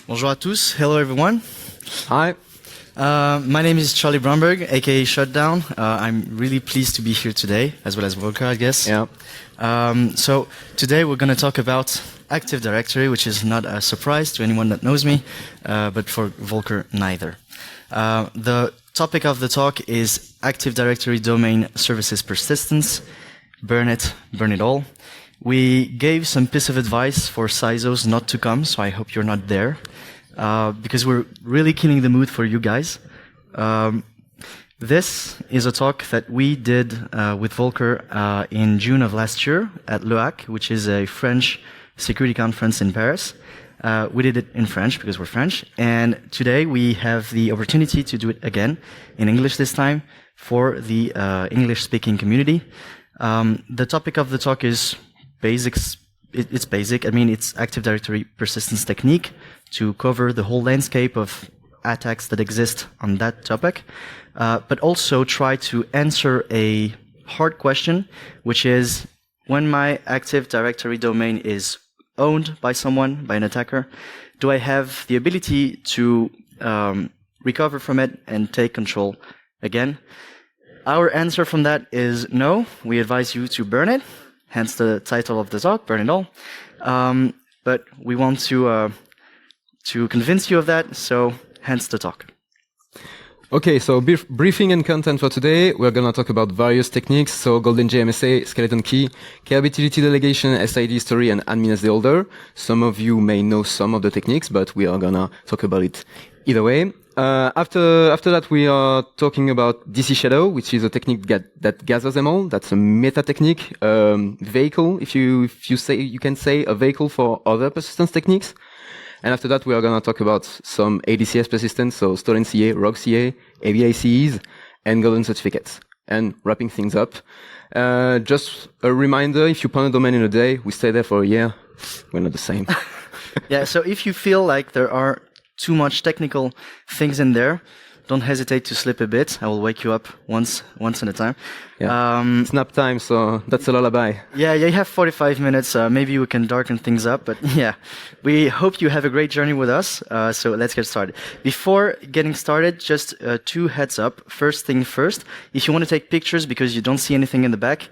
Bonjour à tous. Hello, everyone. Hi. My name is Charlie Bromberg, aka Shutdown. I'm really pleased to be here today, as well as Volker, I guess. Yeah. So today we're going to talk about Active Directory, which is not a surprise to anyone that knows me, but for Volker, neither. The topic of the talk is Active Directory Domain Services Persistence. Burn it all. We gave some piece of advice for CISOs not to come, so I hope you're not there, because we're really killing the mood for you guys. This is a talk that we did with Volker in June of last year at LEAC, which is a French security conference in Paris. We did it in French because we're French, and today we have the opportunity to do it again in English this time for the English-speaking community. The topic of the talk is basics. It's basic. I mean, it's Active Directory persistence technique to cover the whole landscape of attacks that exist on that topic, but also try to answer a hard question, which is, when my Active Directory domain is owned by someone, by an attacker, do I have the ability to recover from it and take control again? Our answer from that is no. We advise you to burn it. Hence the title of the talk, Burn It All. But we want to convince you of that, so hence the talk. Okay, so briefing and content for today. We're going to talk about various techniques, so golden gmsa, skeleton key, Krbtgt delegation, SID history, and admin as the holder. Some of you may know some of the techniques, but we are going to talk about it either way. After that, we are talking about DC Shadow, which is a technique that gathers them all. That's a meta technique, vehicle, if you can say a vehicle for other persistence techniques. And after that, we are going to talk about some ADCS persistence, so stolen CA, rogue CA, ABICEs, and golden certificates. And wrapping things up, just a reminder, if you pound a domain in a day, we stay there for a year, we're not the same. Yeah, so if you feel like there are too much technical things in there, don't hesitate to slip a bit. I will wake you up once at a time. Yeah. It's nap time, so that's a lullaby. Yeah, you have 45 minutes. Maybe we can darken things up, but yeah, we hope you have a great journey with us. So let's get started. Before getting started, just two heads up. First thing first, if you want to take pictures because you don't see anything in the back,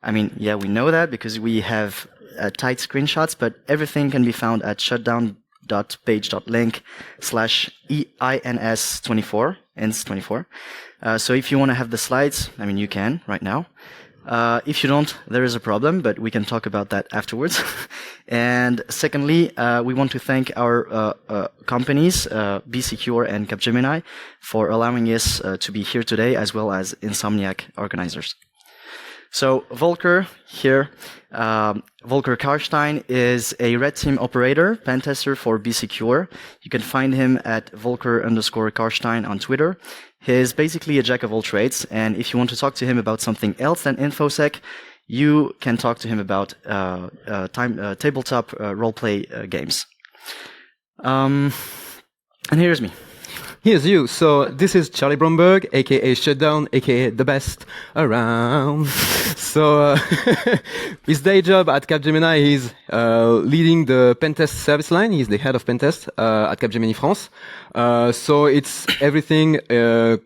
I mean, yeah, we know that because we have tight screenshots, but everything can be found at shutdown.page.link/EINS24, EINS24. So if you want to have the slides, I mean, you can right now. If you don't, there is a problem, but we can talk about that afterwards. And secondly, we want to thank our companies, BCure and Capgemini, for allowing us to be here today, as well as Insomniac organizers. So Volker here, Volker Karstein is a red team operator, pentester for BCure. You can find him at Volker_Karstein on Twitter. He's basically a jack of all trades, and if you want to talk to him about something else than InfoSec, you can talk to him about tabletop roleplay games. And here's me. Here's you. So this is Charlie Bromberg, aka Shutdown, aka the best around. So his day job at Capgemini is leading the pentest service line. He's the head of pentest at Capgemini France. So it's everything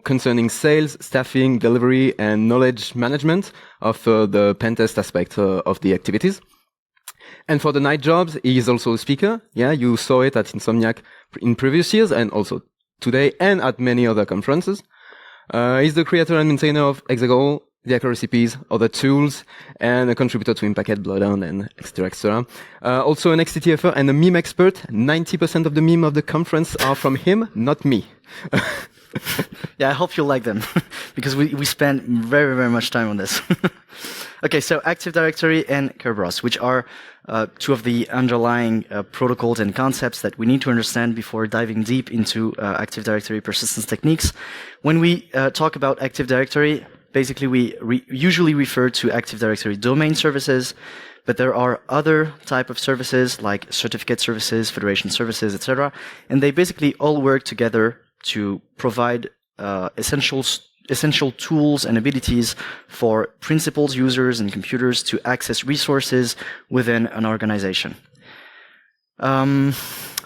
concerning sales, staffing, delivery, and knowledge management of the pentest aspect of the activities. And for the night jobs, he is also a speaker. Yeah, you saw it at Insomniac in previous years, and also today and at many other conferences. He's the creator and maintainer of Hexagon, the hacker recipes, other tools, and a contributor to Impact, Blowdown, and etc. Also an XTTFer and a meme expert. 90% of the meme of the conference are from him, not me. Yeah, I hope you like them, because we spend very, very much time on this. Okay, so Active Directory and Krbtgt, which are two of the underlying protocols and concepts that we need to understand before diving deep into Active Directory persistence techniques. When we talk about Active Directory, basically we usually refer to Active Directory domain services, but there are other type of services like certificate services, federation services, etc. And they basically all work together to provide essential tools and abilities for principals, users, and computers to access resources within an organization.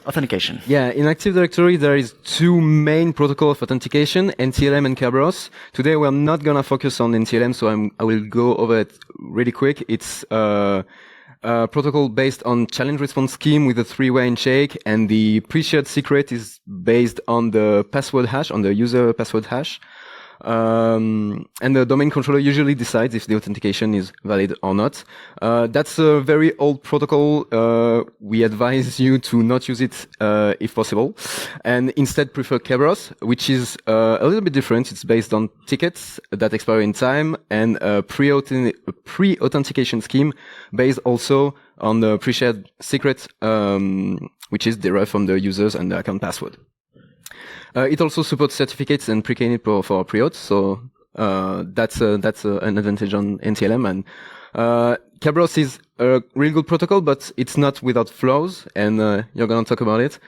authentication. Yeah, in Active Directory, there is two main protocols of authentication, NTLM and Krbtgt. Today, we're not going to focus on NTLM, so I will go over it really quick. It's a protocol based on challenge response scheme with a three-way handshake, and the pre-shared secret is based on the password hash, on the user password hash. And the domain controller usually decides if the authentication is valid or not. That's a very old protocol. We advise you to not use it if possible, and instead prefer Krbtgt, which is a little bit different. It's based on tickets that expire in time and a pre-authentication scheme based also on the pre-shared secret, which is derived from the users and the account password. It also supports certificates and pre-keying for pre-auth, so that's an advantage on NTLM. And Krbtgt is a really good protocol, but it's not without flaws, and you're going to talk about it.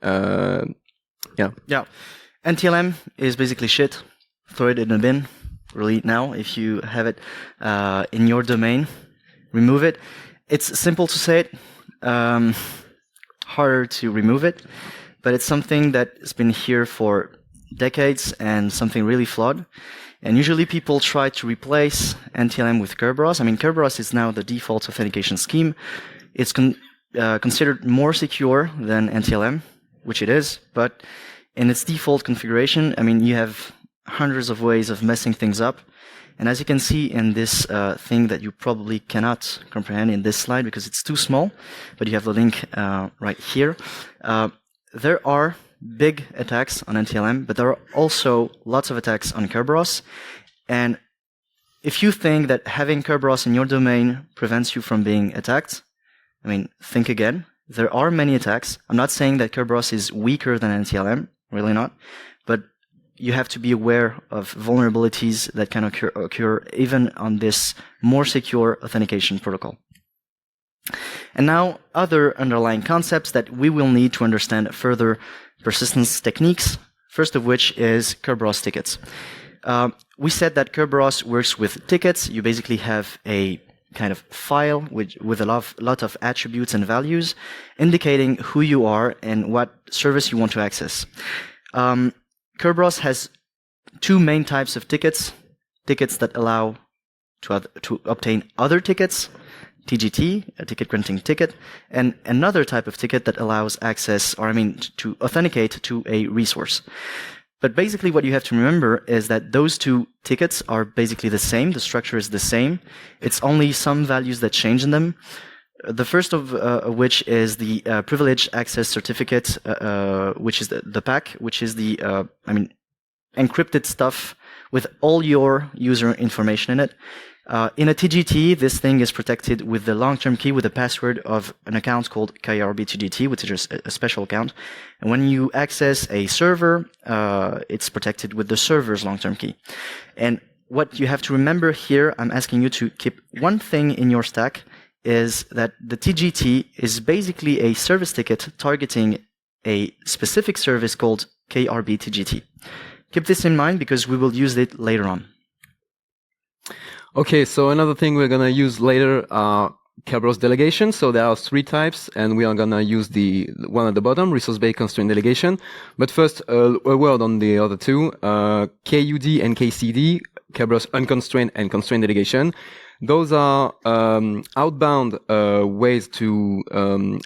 Yeah. NTLM is basically shit. Throw it in a bin. Really now, if you have it in your domain, remove it. It's simple to say it, harder to remove it. But it's something that's been here for decades and something really flawed. And usually people try to replace NTLM with Krbtgt. I mean, Krbtgt is now the default authentication scheme. It's considered more secure than NTLM, which it is. But in its default configuration, I mean, you have hundreds of ways of messing things up. And as you can see in this thing that you probably cannot comprehend in this slide because it's too small, but you have the link right here. There are big attacks on NTLM, but there are also lots of attacks on Krbtgt. And if you think that having Krbtgt in your domain prevents you from being attacked, I mean, think again. There are many attacks. I'm not saying that Krbtgt is weaker than NTLM, really not. But you have to be aware of vulnerabilities that can occur even on this more secure authentication protocol. And now, other underlying concepts that we will need to understand further persistence techniques, first of which is Krbtgt tickets. We said that Krbtgt works with tickets. You basically have a kind of file with a lot of attributes and values indicating who you are and what service you want to access. Krbtgt has two main types of tickets. Tickets that allow to obtain other tickets, TGT, a ticket granting ticket, and another type of ticket that allows access, to authenticate to a resource. But basically what you have to remember is that those two tickets are basically the same. The structure is the same. It's only some values that change in them. The first of which is the privileged access certificate, which is the PAC, which is the, encrypted stuff with all your user information in it. In a TGT, this thing is protected with the long-term key with the password of an account called Krbtgt, which is a special account. And when you access a server, it's protected with the server's long-term key. And what you have to remember here, I'm asking you to keep one thing in your stack, is that the TGT is basically a service ticket targeting a specific service called Krbtgt. Keep this in mind because we will use it later on. Okay, so another thing we're going to use later are Krbtgt delegation. So there are three types, and we are going to use the one at the bottom, resource-based constraint delegation. But first, a word on the other two, KUD and KCD, Krbtgt unconstrained and constraint delegation. Those are outbound ways to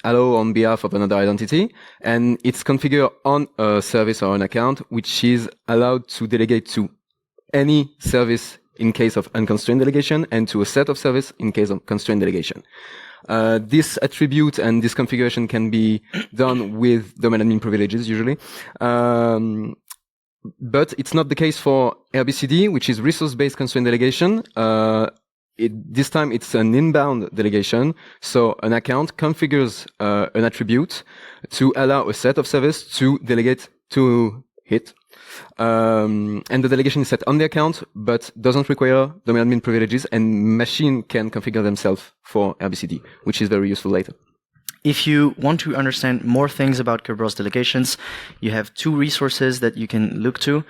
allow on behalf of another identity, and it's configured on a service or an account, which is allowed to delegate to any service in case of unconstrained delegation and to a set of service in case of constrained delegation. This attribute and this configuration can be done with domain admin privileges usually. But it's not the case for RBCD, which is resource-based constraint delegation. This time it's an inbound delegation. So an account configures an attribute to allow a set of service to delegate to it. And the delegation is set on the account, but doesn't require domain admin privileges, and machine can configure themselves for RBCD, which is very useful later. If you want to understand more things about Krbtgt delegations, you have two resources that you can look to.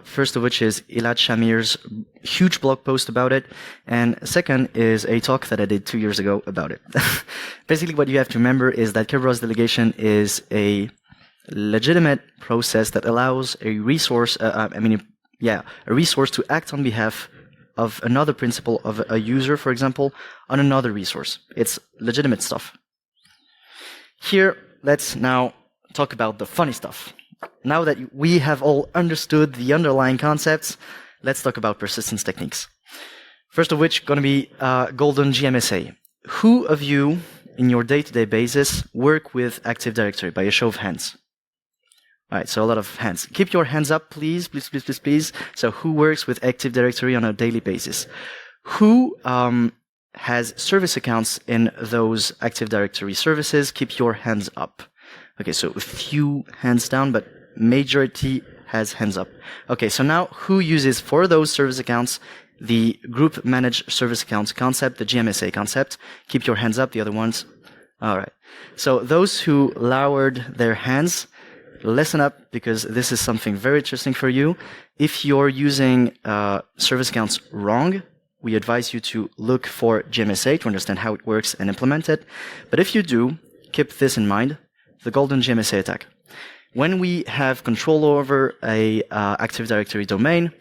First of which is Elad Shamir's huge blog post about it, and second is a talk that I did 2 years ago about it. Basically, what you have to remember is that Krbtgt delegation is a legitimate process that allows a resource, a resource to act on behalf of another principal of a user, for example, on another resource. It's legitimate stuff. Here, let's now talk about the funny stuff. Now that we have all understood the underlying concepts, let's talk about persistence techniques. First of which, going to be golden GMSA. Who of you, in your day-to-day basis, work with Active Directory? By a show of hands. All right, so a lot of hands. Keep your hands up, please, please, please, please, please. So who works with Active Directory on a daily basis? Who has service accounts in those Active Directory services? Keep your hands up. Okay, so a few hands down, but majority has hands up. Okay, so now who uses for those service accounts the group managed service accounts concept, the GMSA concept? Keep your hands up, the other ones. All right. So those who lowered their hands, listen up, because this is something very interesting for you. If you're using service accounts wrong, we advise you to look for GMSA to understand how it works and implement it. But if you do, keep this in mind, the golden GMSA attack. When we have control over a Active Directory domain,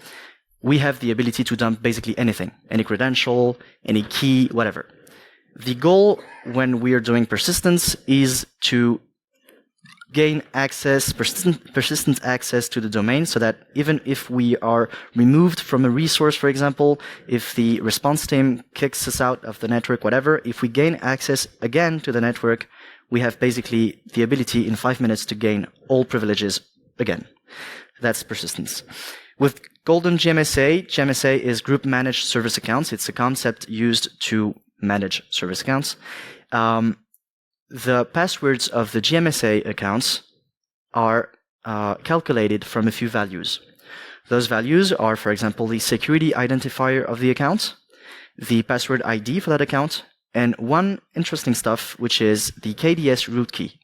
we have the ability to dump basically anything, any credential, any key, whatever. The goal when we are doing persistence is to gain access, persistent access to the domain, so that even if we are removed from a resource, for example, if the response team kicks us out of the network, whatever, if we gain access again to the network, we have basically the ability in 5 minutes to gain all privileges again. That's persistence. With golden GMSA, GMSA is group managed service accounts. It's a concept used to manage service accounts. The passwords of the GMSA accounts are calculated from a few values. Those values are, for example, the security identifier of the account, the password ID for that account, and one interesting stuff, which is the KDS root key.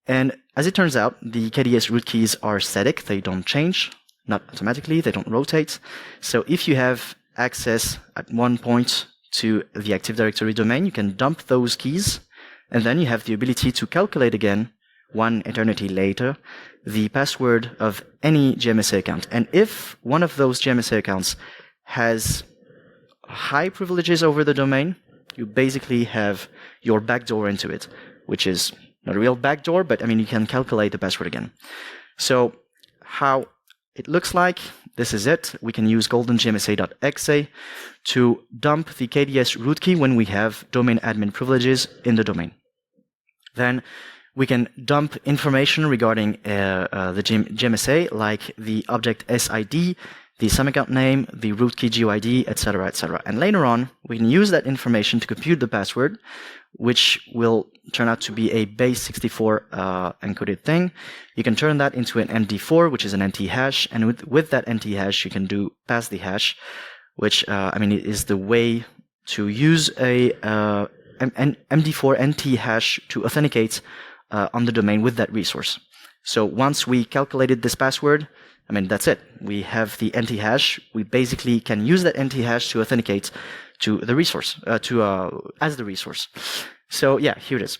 And as it turns out, the KDS root keys are static. They don't change, not automatically. They don't rotate. So if you have access at one point to the Active Directory domain, you can dump those keys, and then you have the ability to calculate again, one eternity later, the password of any GMSA account. And if one of those GMSA accounts has high privileges over the domain, you basically have your backdoor into it, which is not a real backdoor, but I mean, you can calculate the password again. So how it looks like, this is it. We can use goldengmsa.exe to dump the KDS root key when we have domain admin privileges in the domain. Then we can dump information regarding the GMSA, like the object SID, the sum account name, the root key GUID, etc., etc. And later on, we can use that information to compute the password, which will turn out to be a base64 encoded thing. You can turn that into an MD4, which is an NT hash, and with that NT hash, you can do pass the hash, which is the way to use a MD4 NT hash to authenticate on the domain with that resource. So once we calculated this password, that's it. We have the NT hash. We basically can use that NT hash to authenticate to the resource, as the resource. So yeah, here it is.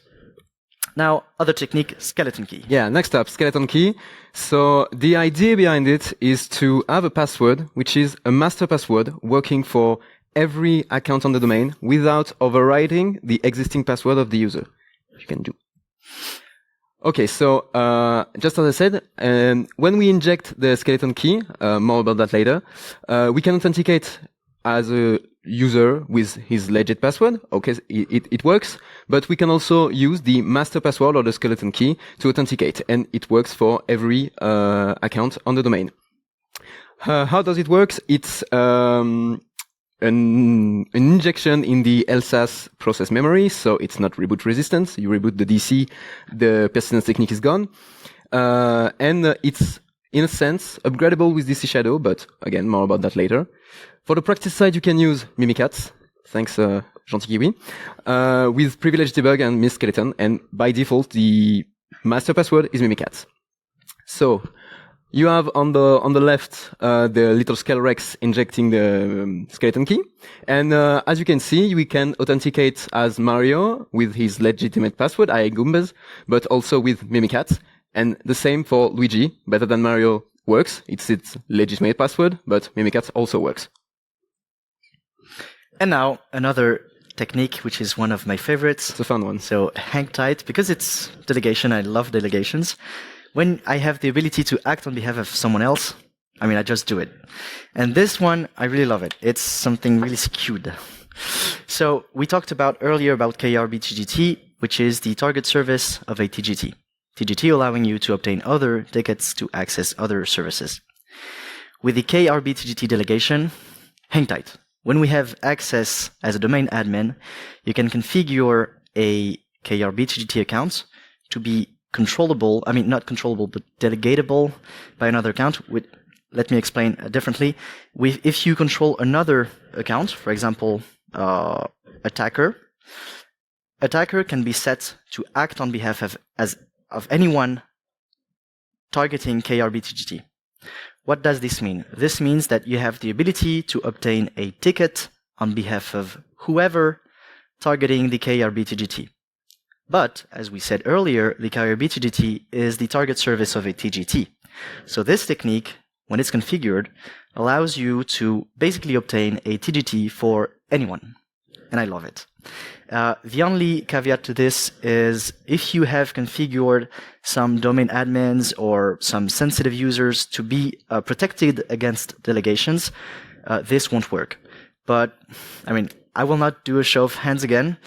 Now, other technique, skeleton key. Yeah, next up, skeleton key. So the idea behind it is to have a password, which is a master password working for every account on the domain without overriding the existing password of the user. Which you can do. Okay, so just as I said, when we inject the skeleton key, more about that later, we can authenticate as a user with his legit password. Okay, it works, but we can also use the master password or the skeleton key to authenticate, and it works for every account on the domain. How does it work? It's an injection in the LSAS process memory, so it's not reboot resistant. You reboot the DC, the persistence technique is gone. And it's, in a sense, upgradable with DC Shadow, but again, more about that later. For the practice side, you can use Mimikatz. Thanks, Gentil with privilege debug and miss skeleton. And by default, the master password is mimicat. So you have on the left the little scale rex injecting the skeleton key, and as you can see, we can authenticate as Mario with his legitimate password, I Goombas, but also with mimicat, and the same for Luigi. Better than Mario works; it's its legitimate password, but mimicat also works. And now another technique, which is one of my favorites. It's a fun one. So hang tight, because it's delegation. I love delegations. When I have the ability to act on behalf of someone else, I just do it. And this one, I really love it. It's something really skewed. So we talked earlier about Krbtgt, which is the target service of a TGT. TGT allowing you to obtain other tickets to access other services. With the Krbtgt delegation, hang tight. When we have access as a domain admin, you can configure a Krbtgt account to be controllable, not controllable, but delegatable by another account. Let me explain differently. If you control another account, for example, attacker can be set to act on behalf of anyone targeting Krbtgt. What does this mean? This means that you have the ability to obtain a ticket on behalf of whoever targeting the Krbtgt. But, as we said earlier, the Krbtgt is the target service of a TGT. So this technique, when it's configured, allows you to basically obtain a TGT for anyone. And I love it. The only caveat to this is if you have configured some domain admins or some sensitive users to be protected against delegations, this won't work. But, I will not do a show of hands again,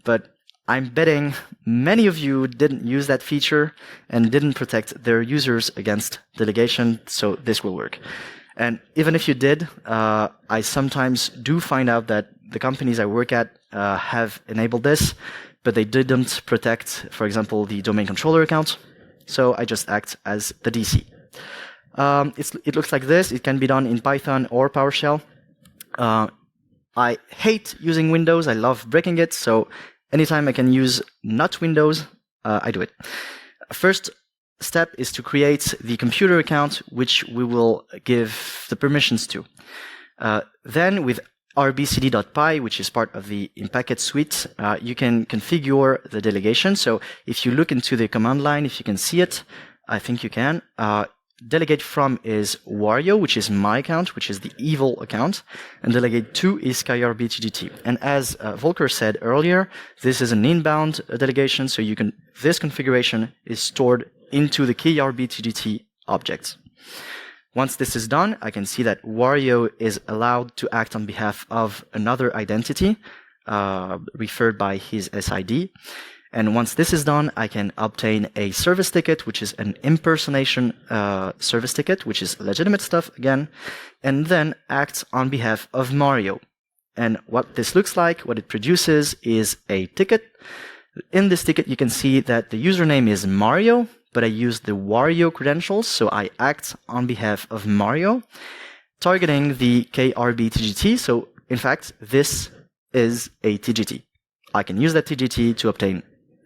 but I'm betting many of you didn't use that feature and didn't protect their users against delegation, so this will work. And even if you did, I sometimes do find out that the companies I work at have enabled this, but they didn't protect, for example, the domain controller account, so I just act as the DC. It looks like this. It can be done in Python or PowerShell. I hate using Windows. I love breaking it, so anytime I can use not Windows, I do it. First step is to create the computer account, which we will give the permissions to. Then with rbcd.py, which is part of the in-packet suite, you can configure the delegation. So if you look into the command line, if you can see it, I think you can. Delegate from is Wario, which is my account, which is the evil account, and delegate to is Krbtgt. And as Volker said earlier, this is an inbound delegation, so this configuration is stored into the Krbtgt object. Once this is done, I can see that Wario is allowed to act on behalf of another identity, referred by his SID. And once this is done, I can obtain a service ticket, which is an impersonation service ticket, which is legitimate stuff again, and then act on behalf of Mario. And what this looks like, what it produces, is a ticket. In this ticket, you can see that the username is Mario, but I use the Wario credentials, so I act on behalf of Mario, targeting the Krbtgt. So, in fact, this is a TGT. I can use that TGT to obtain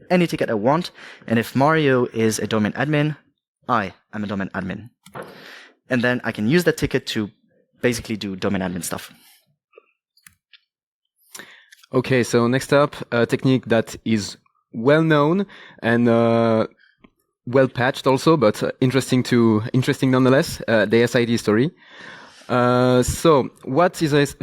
any ticket I want, and if Mario is a domain admin, I am a domain admin. And then I can use that ticket to basically do domain admin stuff. Okay, so next up, a technique that is well known and well patched also, but interesting nonetheless, the SID story. So what is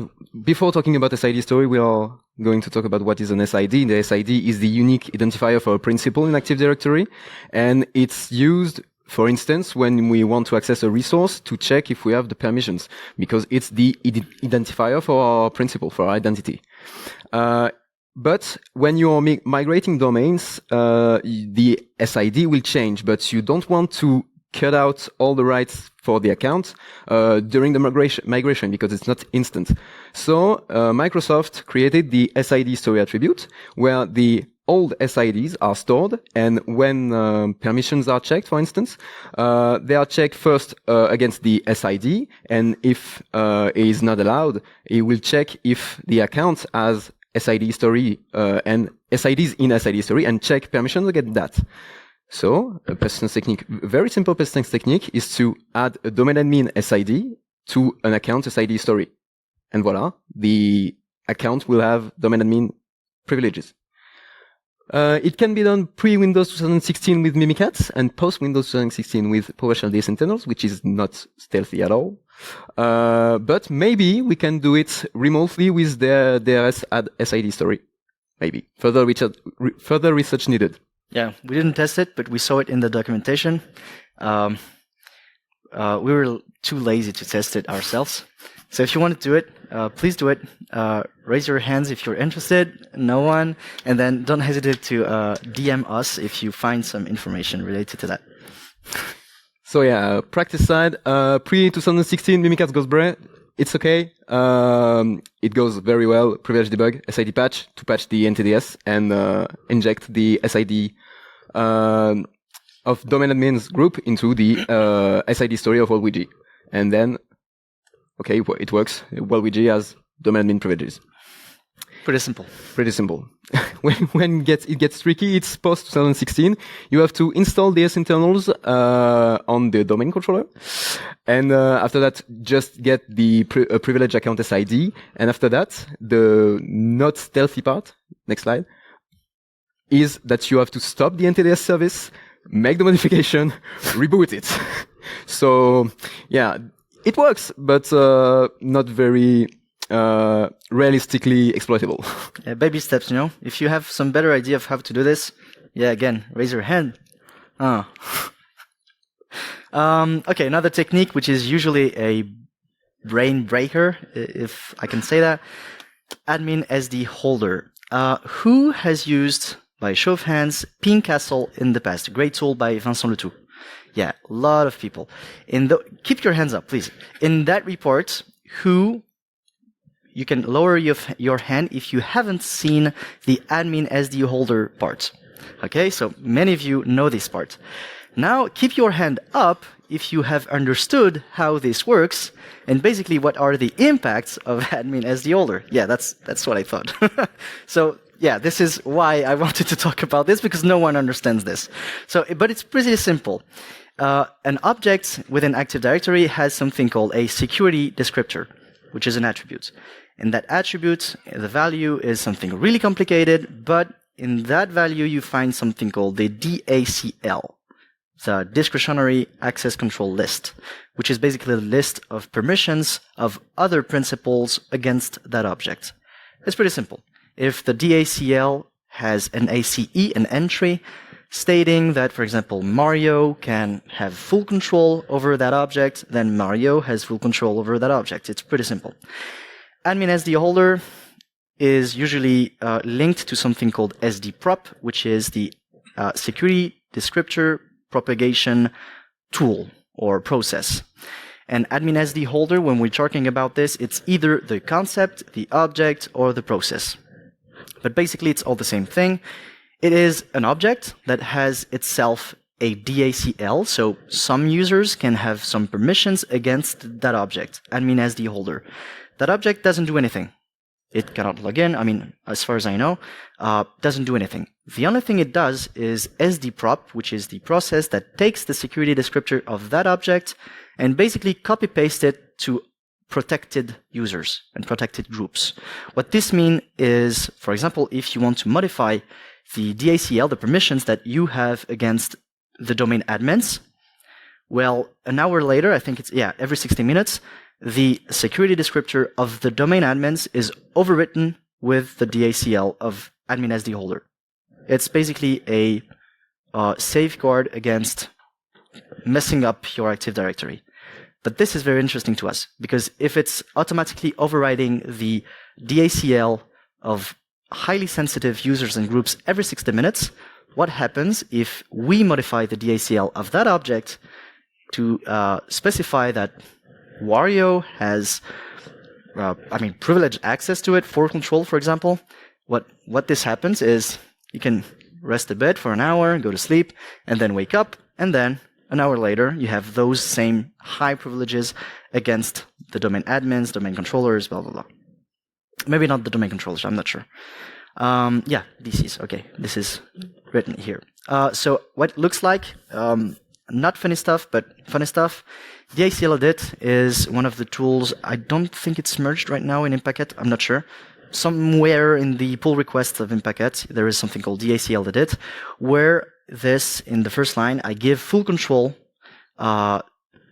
before talking about SID story, we are going to talk about what is an SID. The SID is the unique identifier for a principal in Active Directory, and it's used, for instance, when we want to access a resource to check if we have the permissions, because it's the identifier for our principal, for our identity. But when you are migrating domains, the SID will change, but you don't want to cut out all the rights for the account during the migration because it's not instant. So Microsoft created the SID story attribute where the old SIDs are stored, and when permissions are checked, for instance, they are checked first against the SID, and if it is not allowed, it will check if the account has SID history and SIDs in SID history and check permissions against that. So a persistence technique, very simple persistence technique, is to add a domain admin SID to an account SID history. And voila, the account will have domain admin privileges. It can be done pre-Windows 2016 with Mimikatz and post-Windows 2016 with PowerShell DS internals, which is not stealthy at all. But maybe we can do it remotely with their DRS add SID history. Maybe. Further research needed. Yeah, we didn't test it, but we saw it in the documentation. We were too lazy to test it ourselves. So if you want to do it, please do it. Raise your hands if you're interested. No one. And then don't hesitate to DM us if you find some information related to that. So yeah, practice side, pre-2016 Mimikatz goes great. It's okay. It goes very well. Privilege debug, SID patch to patch the NTDS and inject the SID of domain admins group into the SID story of WorldWG. And then, okay, it works. WorldWG has domain admin privileges. Pretty simple. Pretty simple. when it gets tricky, it's post 2016. You have to install DS internals on the domain controller, and after that, just get the privilege account SID. And after that, the not stealthy part. Next slide. Is that you have to stop the NTDS service, make the modification, reboot it. So yeah, it works, but not very realistically exploitable. Yeah, baby steps, you know. If you have some better idea of how to do this, yeah, again, raise your hand. Okay, another technique, which is usually a brain breaker, if I can say that. Admin SD holder. Who has used, by show of hands, Ping Castle in the past? Great tool by Vincent Letout. Yeah, a lot of people. Keep your hands up, please. In that report, you can lower your hand if you haven't seen the admin SD holder part. Okay, so many of you know this part. Now, keep your hand up if you have understood how this works, and basically what are the impacts of admin SD holder. Yeah, that's what I thought. So, yeah, this is why I wanted to talk about this, because no one understands this. So, but it's pretty simple. An object within Active Directory has something called a security descriptor, which is an attribute. And that attribute, the value is something really complicated, but in that value you find something called the DACL, the discretionary access control list, which is basically a list of permissions of other principals against that object. It's pretty simple. If the DACL has an ACE, an entry, stating that, for example, Mario can have full control over that object, then Mario has full control over that object. It's pretty simple. Admin SD holder is usually linked to something called SDProp, which is the security descriptor propagation tool or process. And admin SD holder, when we're talking about this, it's either the concept, the object, or the process. But basically, it's all the same thing. It is an object that has itself a DACL, so some users can have some permissions against that object, admin SD holder. That object doesn't do anything. It cannot log in. I mean, as far as I know, doesn't do anything. The only thing it does is SDProp, which is the process that takes the security descriptor of that object and basically copy-paste it to protected users and protected groups. What this means is, for example, if you want to modify the DACL, the permissions that you have against the domain admins, well, an hour later, I think it's, every 60 minutes, the security descriptor of the domain admins is overwritten with the DACL of admin SD holder. It's basically a safeguard against messing up your Active Directory. But this is very interesting to us, because if it's automatically overriding the DACL of highly sensitive users and groups every 60 minutes, what happens if we modify the DACL of that object to specify that Wario has, privileged access to it for control, for example? What this happens is you can rest a bit for an hour, go to sleep, and then wake up, and then an hour later, you have those same high privileges against the domain admins, domain controllers, blah, blah, blah. Maybe not the domain controllers, I'm not sure. Yeah, DCs. Okay, this is written here. So what it looks like, not funny stuff, but funny stuff. The ACL edit is one of the tools. I don't think it's merged right now in Krbtgt. I'm not sure. Somewhere in the pull requests of Krbtgt, there is something called DACL edit, where this, in the first line, I give full control to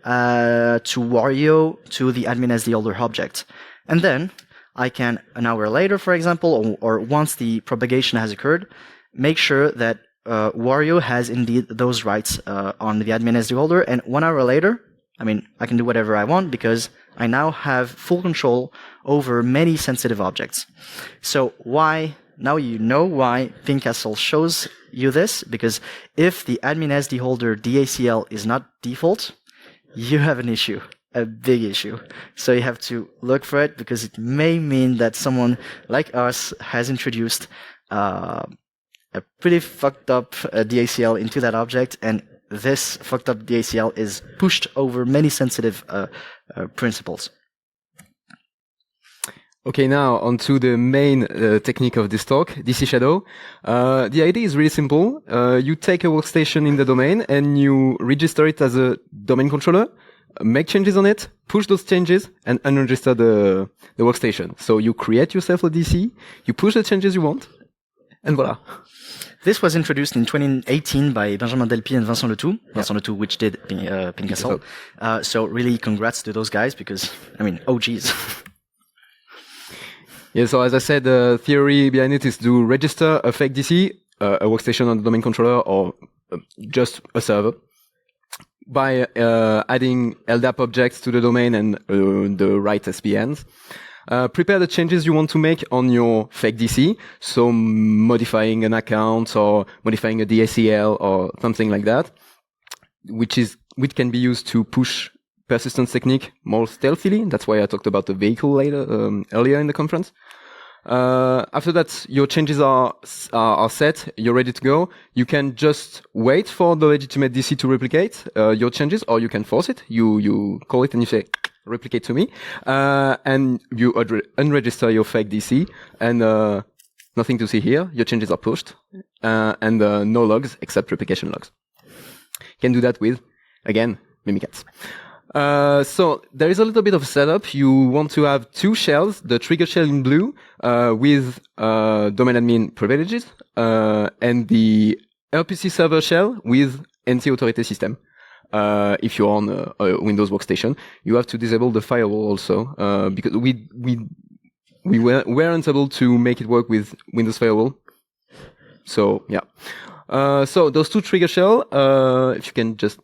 Wario to the admin SD holder object. And then I can, an hour later, for example, or once the propagation has occurred, make sure that Wario has indeed those rights on the admin SD holder. And 1 hour later, I mean, I can do whatever I want because I now have full control over many sensitive objects. So why, now you know why Pincastle shows you this, because if the admin SD holder DACL is not default, you have an issue, a big issue. So you have to look for it because it may mean that someone like us has introduced a pretty fucked up DACL into that object, and this fucked up DACL is pushed over many sensitive principles. Okay, now onto the main technique of this talk, DC shadow. The idea is really simple. You take a workstation in the domain and you register it as a domain controller, make changes on it, push those changes, and unregister the workstation. So you create yourself a DC, you push the changes you want, and voila. This was introduced in 2018 by Benjamin Delpy and Vincent Letou. Vincent Letou, which did Pincastle. So really congrats to those guys because, I mean, OGs. Yeah, so as I said, the theory behind it is to register a fake DC, a workstation on the domain controller, or just a server, by adding LDAP objects to the domain and the right SPNs. Prepare the changes you want to make on your fake DC, so modifying an account or modifying a DACL or something like that, which can be used to push persistence technique more stealthily. That's why I talked about the vehicle earlier in the conference. After that, your changes are set, you're ready to go. You can just wait for the legitimate DC to replicate your changes, or you can force it. You call it and you say, replicate to me, and you unregister your fake DC, and nothing to see here. Your changes are pushed, and no logs except replication logs. You can do that with, again, Mimikatz. So there is a little bit of setup. You want to have two shells, the trigger shell in blue, with domain admin privileges, and the RPC server shell with NC authority system. If you're on a Windows workstation, you have to disable the firewall also, because we weren't able to make it work with Windows firewall. So yeah. So those two trigger shell, if you can just,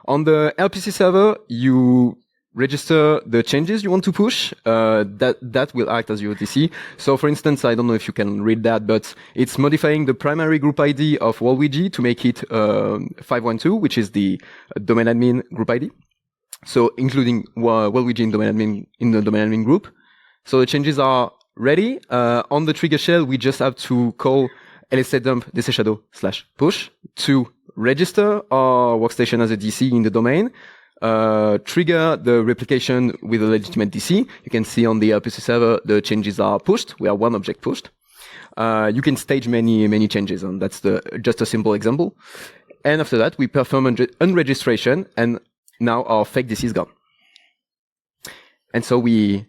on the RPC server, you register the changes you want to push, that will act as your DC. So for instance, I don't know if you can read that, but it's modifying the primary group ID of WorldWG to make it, 512, which is the domain admin group ID. So including WorldWG in the domain admin group. So the changes are ready. On the trigger shell, we just have to call LSA dump DC shadow /push to register our workstation as a DC in the domain, trigger the replication with a legitimate DC. You can see on the RPC server, the changes are pushed. We are one object pushed. You can stage many changes, and that's just a simple example. And after that, we perform unregistration, and now our fake DC is gone. And so we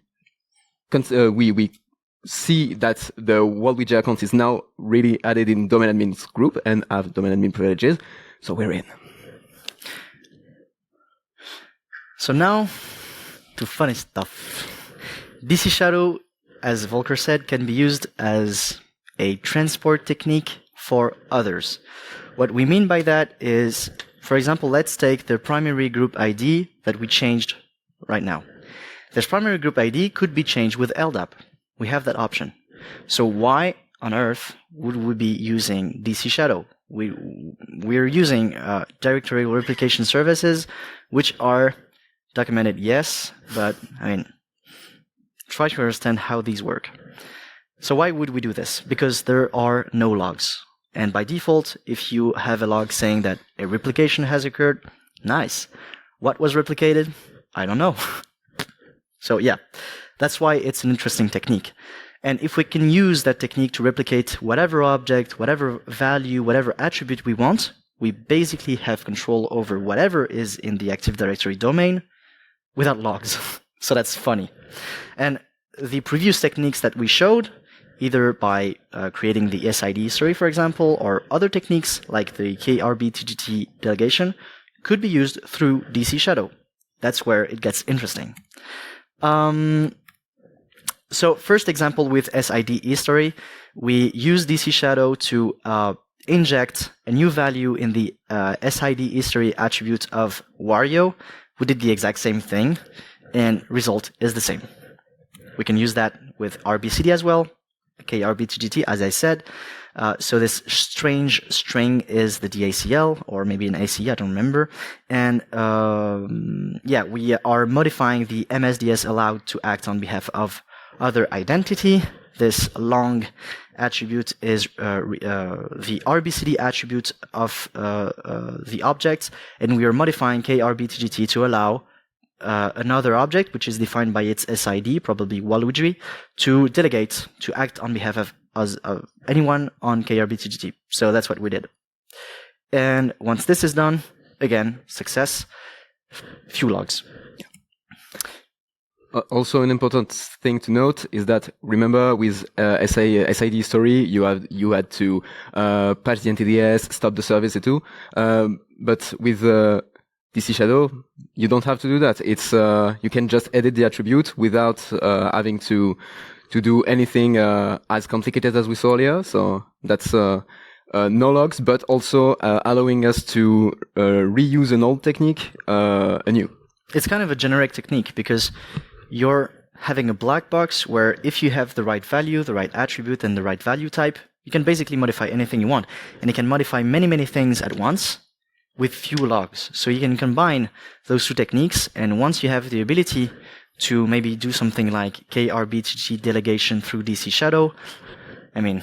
see that the WorldWG account is now really added in domain admin's group and have domain admin privileges. So we're in. So now to funny stuff. DC shadow, as Volker said, can be used as a transport technique for others. What we mean by that is, for example, let's take the primary group ID that we changed right now. This primary group ID could be changed with LDAP. We have that option. So why on earth would we be using DC shadow? We're using directory replication services, which are documented, yes, but I mean, try to understand how these work. So why would we do this? Because there are no logs. And by default, if you have a log saying that a replication has occurred, nice. What was replicated? I don't know. So yeah, that's why it's an interesting technique. And if we can use that technique to replicate whatever object, whatever value, whatever attribute we want, we basically have control over whatever is in the Active Directory domain without logs. So that's funny. And the previous techniques that we showed, either by creating the SID history, for example, or other techniques like the Krbtgt delegation, could be used through DC Shadow. That's where it gets interesting. So first example with SID history, we use DC Shadow to inject a new value in the SID history attribute of Wario. We did the exact same thing, and result is the same. We can use that with RBCD as well, Krbtgt, as I said. So this strange string is the DACL, or maybe an ACE, I don't remember. And yeah, we are modifying the MSDS allowed to act on behalf of other identity. This long attribute is the RBCD attribute of the object, and we are modifying Krbtgt to allow another object, which is defined by its SID, probably Waluigi, to delegate, to act on behalf of anyone on Krbtgt. So that's what we did. And once this is done, again, success, few logs. Also, an important thing to note is that, remember, with SID history, you had to patch the NTDS, stop the service et tout. But with DC Shadow, you don't have to do that. It's you can just edit the attribute without having to do anything as complicated as we saw earlier. So that's no logs, but also allowing us to reuse an old technique anew. It's kind of a generic technique because you're having a black box where if you have the right value, the right attribute, and the right value type, you can basically modify anything you want. And you can modify many, many things at once with few logs. So you can combine those two techniques, and once you have the ability to maybe do something like Krbtgt delegation through DC Shadow, I mean,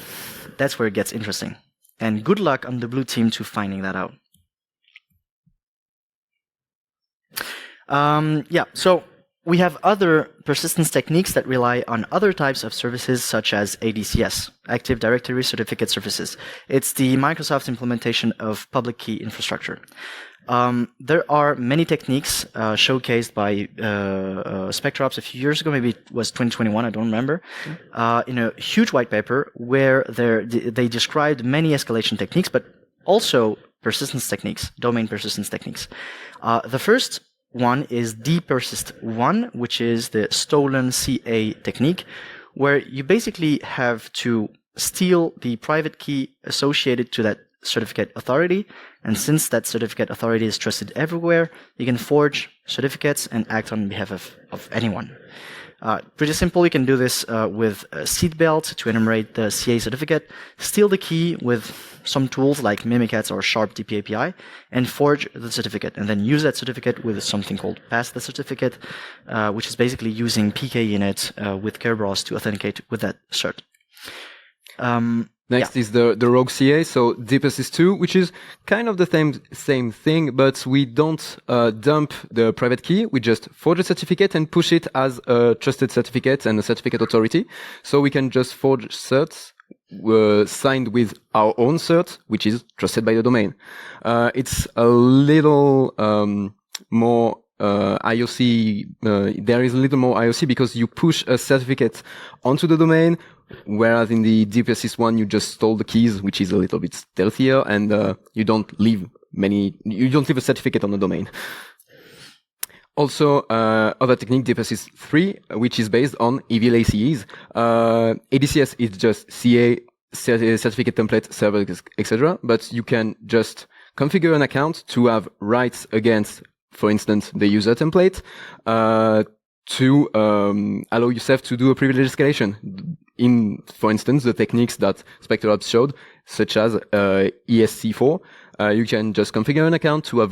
that's where it gets interesting. And good luck on the blue team to finding that out. Yeah, so we have other persistence techniques that rely on other types of services such as ADCS, Active Directory Certificate Services. It's the Microsoft implementation of public key infrastructure. There are many techniques showcased by SpectreOps a few years ago, maybe it was 2021, I don't remember, in a huge white paper where they described many escalation techniques, but also persistence techniques, domain persistence techniques. The first one is dpersist1, which is the stolen CA technique, where you basically have to steal the private key associated to that certificate authority, and since that certificate authority is trusted everywhere, you can forge certificates and act on behalf of anyone. Pretty simple, you can do this with a seatbelt to enumerate the CA certificate, steal the key with some tools like Mimikatz or Sharp DP API, and forge the certificate, and then use that certificate with something called pass the certificate, which is basically using pkinit with Kerberos to authenticate with that cert. Next is the rogue CA, so dpersist2, which is kind of the same thing, but we don't dump the private key. We just forge a certificate and push it as a trusted certificate and a certificate authority. So we can just forge certs signed with our own cert, which is trusted by the domain. It's a little more IOC. There is a little more IOC because you push a certificate onto the domain, whereas in the dpersist one you just stole the keys, which is a little bit stealthier, and you don't leave a certificate on the domain. Also, other technique, dpersist3, which is based on evil ACEs. ADCS is just CA, certificate template, server, etc. But you can just configure an account to have rights against, for instance, the user template, to allow yourself to do a privilege escalation in, for instance, the techniques that SpectreOps showed, such as ESC4. You can just configure an account to have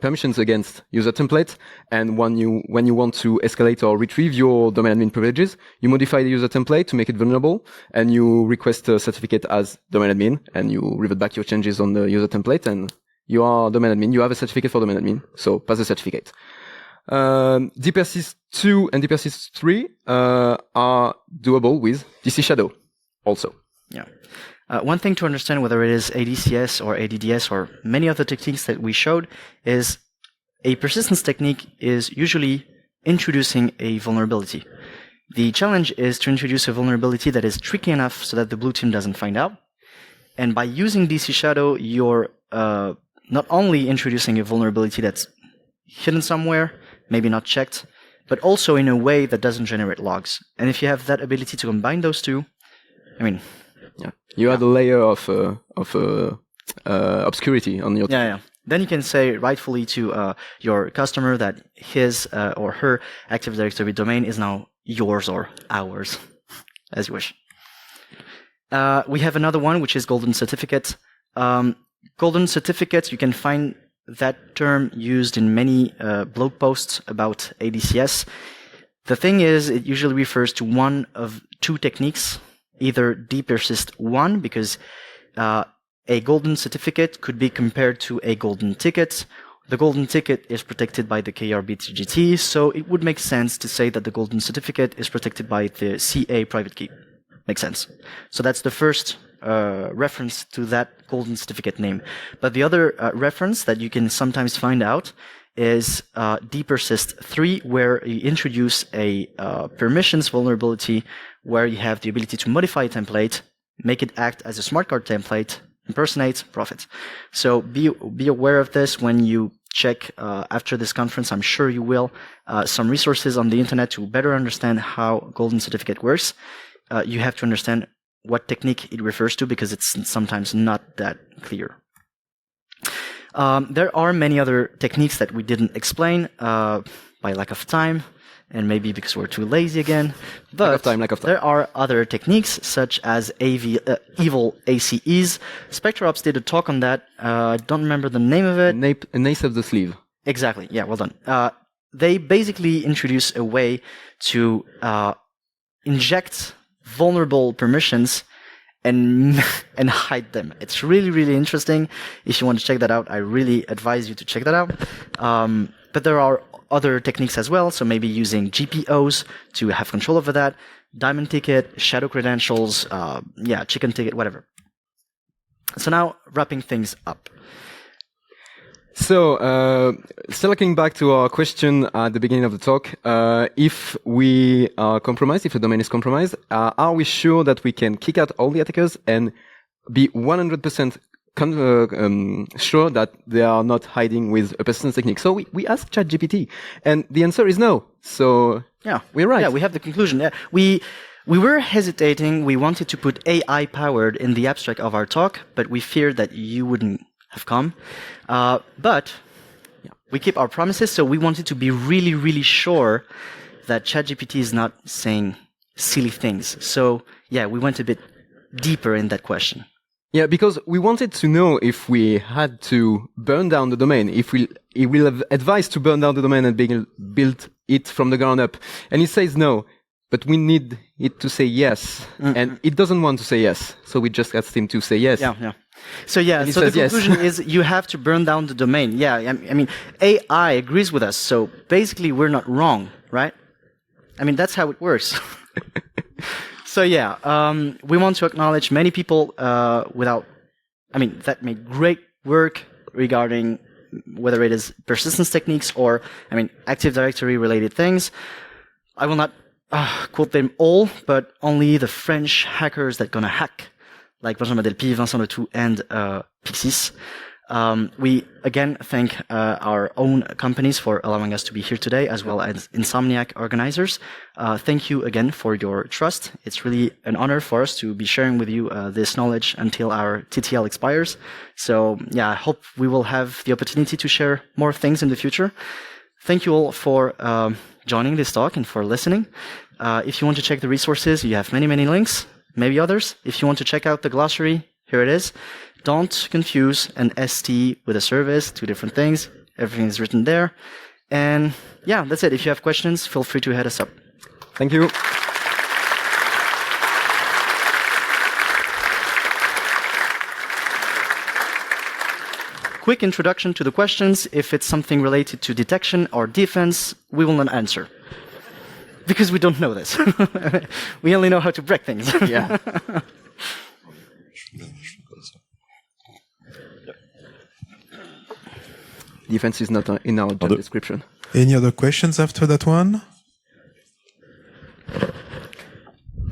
permissions against user template, and when you want to escalate or retrieve your domain admin privileges, you modify the user template to make it vulnerable, and you request a certificate as domain admin, and you revert back your changes on the user template, and you are domain admin. You have a certificate for domain admin, so pass the certificate. dPersist 2 and dPersist 3 are doable with DC Shadow also. Yeah. One thing to understand, whether it is ADCS or ADDS or many other techniques that we showed, is a persistence technique is usually introducing a vulnerability. The challenge is to introduce a vulnerability that is tricky enough so that the blue team doesn't find out. And by using DC Shadow, you're not only introducing a vulnerability that's hidden somewhere, maybe not checked, but also in a way that doesn't generate logs. And if you have that ability to combine those two, I mean, you add a layer of obscurity on your. Then you can say rightfully to your customer that his or her Active Directory domain is now yours or ours, as you wish. We have another one, which is golden certificate. Golden certificate, you can find that term used in many blog posts about ADCS. The thing is, it usually refers to one of two techniques, either dPersist 1, because a golden certificate could be compared to a golden ticket. The golden ticket is protected by the Krbtgt, so it would make sense to say that the golden certificate is protected by the CA private key. Makes sense. So that's the first reference to that golden certificate name. But the other reference that you can sometimes find out is dPersist 3, where you introduce a permissions vulnerability where you have the ability to modify a template, make it act as a smart card template, impersonate, profit. So be aware of this when you check after this conference. I'm sure you will some resources on the internet to better understand how golden certificate works. You have to understand what technique it refers to because it's sometimes not that clear. There are many other techniques that we didn't explain by lack of time, and maybe because we're too lazy again. But lack of time. There are other techniques such as evil ACEs. SpectreOps did a talk on that. I don't remember the name of it. An ace of the sleeve. Exactly. Yeah, well done. They basically introduce a way to inject vulnerable permissions and hide them. It's really, really interesting. If you want to check that out, I really advise you to check that out. But there are other techniques as well, so maybe using GPOs to have control over that, diamond ticket, shadow credentials, chicken ticket, whatever. So now, wrapping things up. So, circling back to our question at the beginning of the talk, if we are compromised, if a domain is compromised, are we sure that we can kick out all the attackers and be 100% sure that they are not hiding with a persistence technique? So we asked ChatGPT, and the answer is no. So we're right. Yeah, we have the conclusion. Yeah, we were hesitating. We wanted to put AI powered in the abstract of our talk, but we feared that you wouldn't have come. But we keep our promises, so we wanted to be really, really sure that ChatGPT is not saying silly things. So we went a bit deeper in that question. Yeah, because we wanted to know if we had to burn down the domain, if we will have advised to burn down the domain and build it from the ground up. And it says no, but we need it to say yes. Mm-hmm. And it doesn't want to say yes. So we just asked him to say yes. Yeah. So the conclusion is you have to burn down the domain. Yeah, I mean, AI agrees with us. So basically we're not wrong, right? I mean, that's how it works. So we want to acknowledge many people that made great work regarding whether it is persistence techniques or, Active Directory related things. I will not quote them all, but only the French hackers that gonna hack, like Benjamin Delpy, Vincent Letout, and Pixis. We again thank our own companies for allowing us to be here today, as well as Insomniac organizers. Thank you again for your trust. It's really an honor for us to be sharing with you this knowledge until our TTL expires. So I hope we will have the opportunity to share more things in the future. Thank you all for joining this talk and for listening. If you want to check the resources, you have many, many links, maybe others. If you want to check out the glossary, here it is. Don't confuse an ST with a service, two different things. Everything is written there. And that's it. If you have questions, feel free to hit us up. Thank you. Cool. quick introduction to the questions. If it's something related to detection or defense, we will not answer. Because we don't know this. We only know how to break things. Yeah. Defense is not in our job description. Any other questions after that one?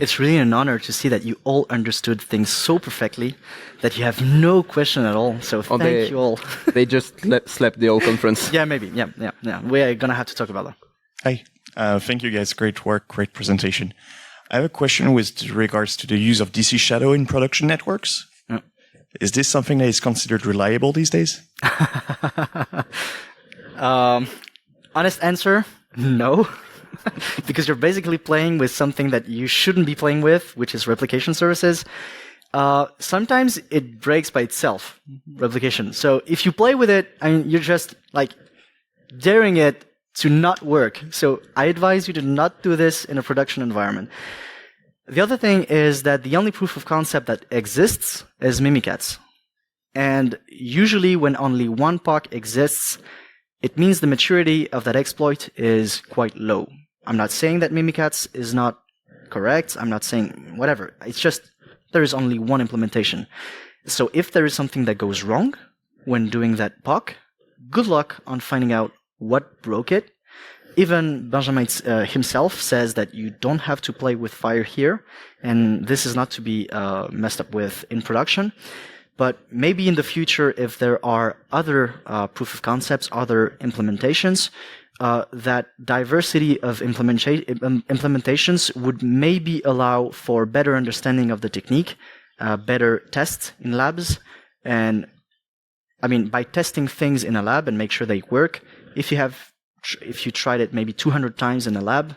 It's really an honor to see that you all understood things so perfectly that you have no question at all. So thank you all. They just slept the whole conference. Yeah, maybe. Yeah. We're going to have to talk about that. Hi. Thank you guys. Great work. Great presentation. I have a question with regards to the use of DC shadow in production networks. Yeah. Is this something that is considered reliable these days? Honest answer, no. Because you're basically playing with something that you shouldn't be playing with, which is replication services. Sometimes it breaks by itself, replication. So if you play with it, you're just like daring it to not work. So I advise you to not do this in a production environment. The other thing is that the only proof of concept that exists is Mimikatz. And usually when only one POC exists, it means the maturity of that exploit is quite low. I'm not saying that Mimikatz is not correct. I'm not saying whatever. It's just there is only one implementation. So if there is something that goes wrong when doing that POC, good luck on finding out what broke it. Even Benjamin himself says that you don't have to play with fire here, and this is not to be messed up with in production. But maybe in the future, if there are other proof of concepts, other implementations, that diversity of implementations would maybe allow for better understanding of the technique, better tests in labs. And by testing things in a lab and make sure they work, if you tried it maybe 200 times in a lab,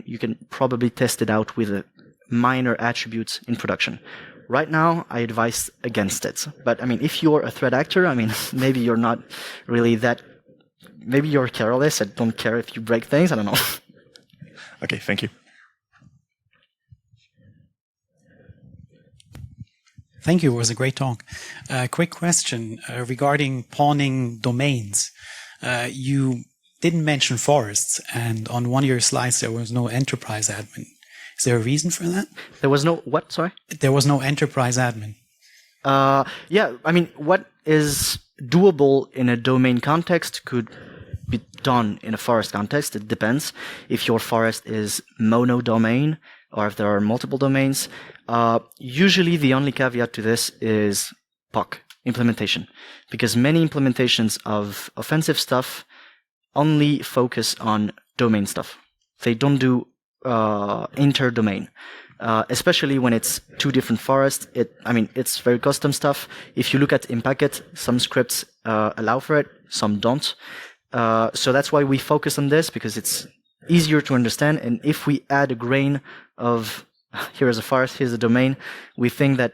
you can probably test it out with minor attributes in production. Right now, I advise against it. But if you're a threat actor, maybe you're not really that. Maybe you're careless and don't care if you break things. I don't know. Okay, thank you. Thank you. It was a great talk. Quick question regarding pawning domains. You didn't mention forests, and on one of your slides there was no enterprise admin. Is there a reason for that? There was no what? Sorry? There was no enterprise admin. What is doable in a domain context could be done in a forest context. It depends if your forest is mono-domain or if there are multiple domains. Usually the only caveat to this is POC, implementation, because many implementations of offensive stuff only focus on domain stuff. They don't do inter-domain. Especially when it's two different forests, it's very custom stuff. If you look at Impacket, some scripts allow for it, some don't. So that's why we focus on this, because it's easier to understand. And if we add a grain of here is a forest, here's a domain, we think that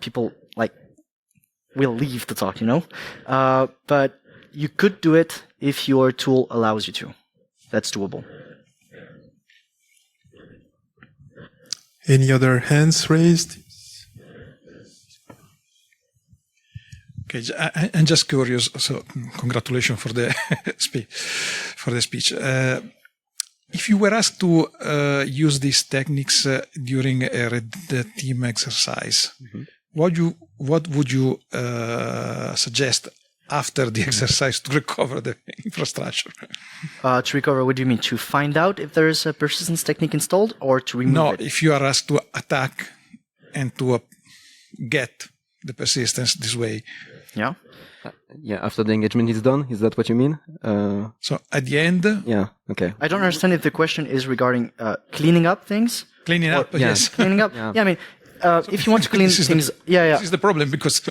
people will leave the talk, But you could do it if your tool allows you to. That's doable. Any other hands raised? Okay, I'm just curious. So, congratulations for the speech. If you were asked to use these techniques during a red team exercise, what would you suggest after the exercise to recover the infrastructure? To recover, what do you mean? To find out if there is a persistence technique installed, or to remove it? No, if you are asked to attack and to get the persistence this way. Yeah? After the engagement is done, is that what you mean? So at the end? Yeah, okay. I don't understand if the question is regarding cleaning up things. Cleaning up, yes. Cleaning up? Yeah, if you want to clean things, This is the problem because.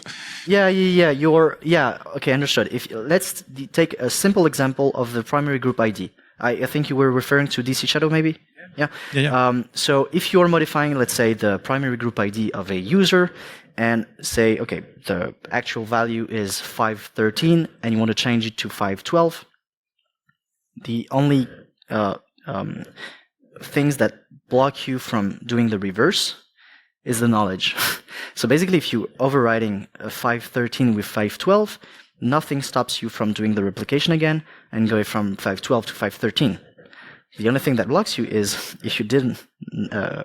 Okay, understood. Let's take a simple example of the primary group ID. I think you were referring to DC Shadow, maybe. Yeah. So if you're modifying, let's say, the primary group ID of a user, and say, okay, the actual value is 513, and you want to change it to 512, the only things that block you from doing the reverse is the knowledge. So basically, if you're overriding 513 with 512, nothing stops you from doing the replication again and going from 512 to 513. The only thing that blocks you is if you didn't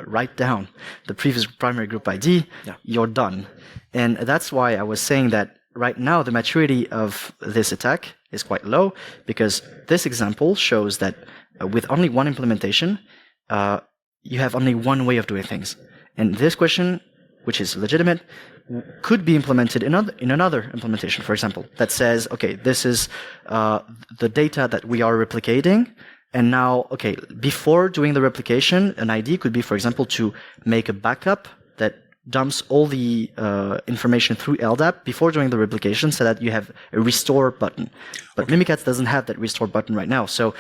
write down the previous primary group ID, you're done. And that's why I was saying that right now the maturity of this attack is quite low, because this example shows that with only one implementation, you have only one way of doing things. And this question, which is legitimate, could be implemented in another implementation, for example, that says, okay, this is the data that we are replicating. And now, okay, before doing the replication, an ID could be, for example, to make a backup that dumps all the information through LDAP before doing the replication so that you have a restore button. But Mimikatz doesn't have that restore button right now. So,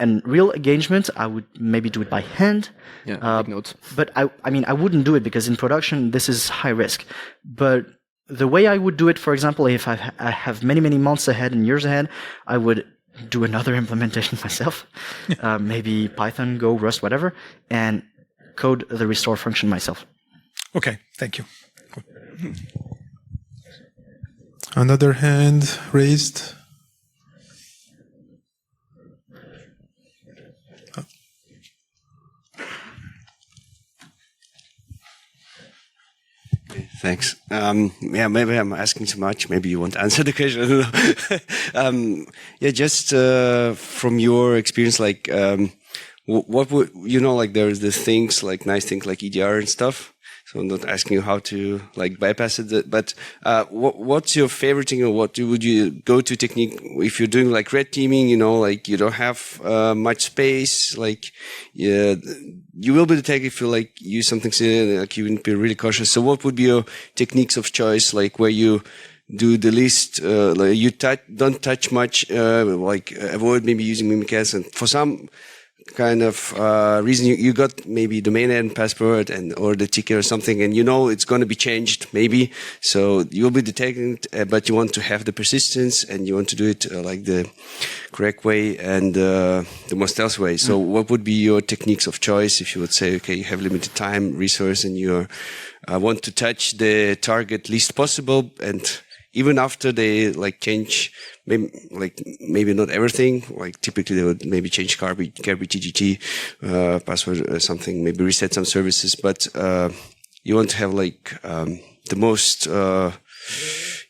and real engagement, I would maybe do it by hand. Take notes. But I mean, I wouldn't do it because in production, this is high risk. But the way I would do it, for example, if I have many, many months ahead and years ahead, I would do another implementation myself, maybe Python, Go, Rust, whatever, and code the restore function myself. Okay, thank you. Another hand raised. Thanks. Maybe I'm asking too much. Maybe you won't answer the question. I don't know. Just from your experience, like, what would like there's the things like nice things like EDR and stuff. So I'm not asking you how to like bypass it, but what's your favorite thing, or would you go to technique if you're doing like red teaming? Like you don't have much space. Like you will be detected if you like use something like you wouldn't be really cautious. So what would be your techniques of choice, like where you do the least, like you don't touch much, like avoid maybe using Mimikatz, and for some kind of reason you got maybe domain and password or the ticket or something, and it's going to be changed maybe, so you'll be detecting it, but you want to have the persistence and you want to do it like the correct way and the most stealth way. So what would be your techniques of choice if you would say, okay, you have limited time, resource, and you want to touch the target least possible, and even after they like change, maybe not everything. Like typically they would maybe change Krbtgt password or something, maybe reset some services. But you want to have like the most,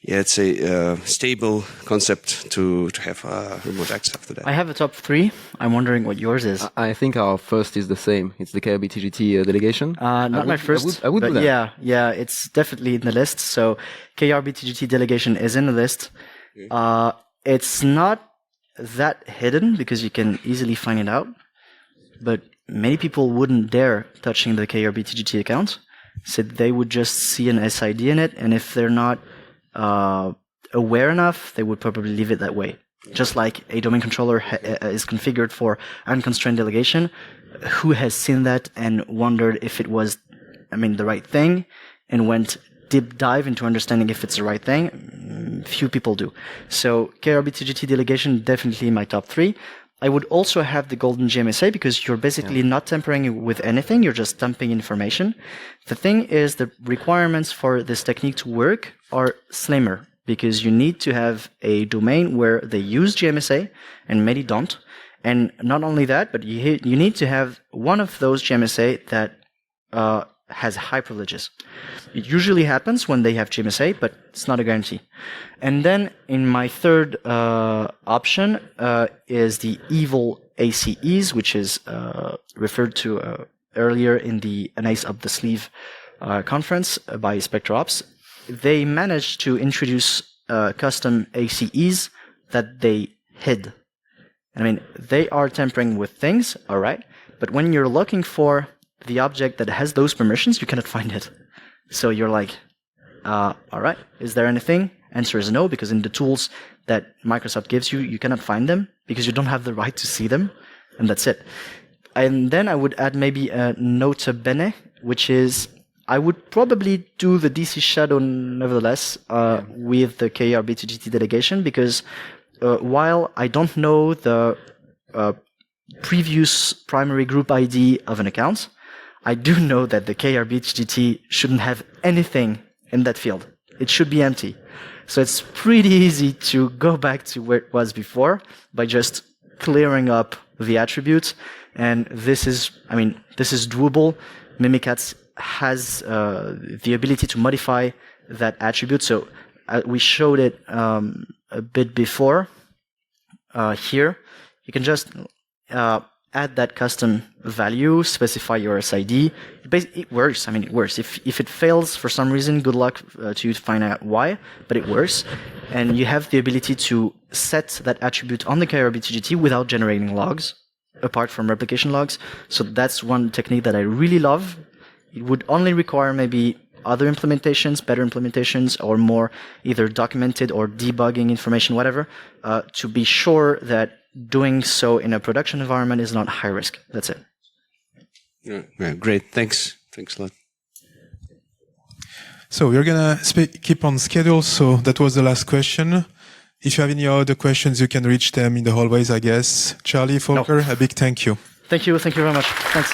let's say, stable concept to have remote access after that. I have a top 3. I'm wondering what yours is. I think our first is the same. It's the Krbtgt delegation. Not my first. I would do that. Yeah, it's definitely in the list. So Krbtgt delegation is in the list. It's not that hidden because you can easily find it out, but many people wouldn't dare touching the Krbtgt account. So they would just see an SID in it, and if they're not aware enough, they would probably leave it that way. Just like a domain controller is configured for unconstrained delegation, who has seen that and wondered if it was, the right thing, and went deep dive into understanding if it's the right thing? Few people do. So Krbtgt delegation, definitely my top 3. I would also have the golden gmsa because you're basically not tampering with anything, you're just dumping information. The thing is, the requirements for this technique to work are slimmer because you need to have a domain where they use gmsa, and many don't. And not only that, but you need to have one of those gmsa that has high privileges. It usually happens when they have gmsa, but it's not a guarantee. And then in my third option is the evil ACEs, which is referred to earlier in the An Ace Up the Sleeve conference by SpectreOps. They managed to introduce custom ACEs that they hid. They are tampering with things, all right, but when you're looking for the object that has those permissions, you cannot find it. So you're like, all right, is there anything? Answer is no, because in the tools that Microsoft gives you, you cannot find them because you don't have the right to see them, and that's it. And then I would add maybe a nota bene, which is I would probably do the DC shadow nevertheless with the Krbtgt delegation, because while I don't know the previous primary group ID of an account, I do know that the Krbtgt shouldn't have anything in that field. It should be empty. So it's pretty easy to go back to where it was before by just clearing up the attributes. And this is doable. Mimikatz has the ability to modify that attribute. So we showed it a bit before here. You can just add that custom value, specify your SID. It works. It works. If it fails for some reason, good luck to you to find out why, but it works. And you have the ability to set that attribute on the Krbtgt without generating logs, apart from replication logs. So that's one technique that I really love. It would only require maybe other implementations, better implementations, or more either documented or debugging information, whatever, to be sure that doing so in a production environment is not high risk. That's it. Yeah, great. Thanks a lot. So we're going to keep on schedule. So that was the last question. If you have any other questions, you can reach them in the hallways, I guess. Charlie, Volker, a big thank you. Thank you very much. Thanks.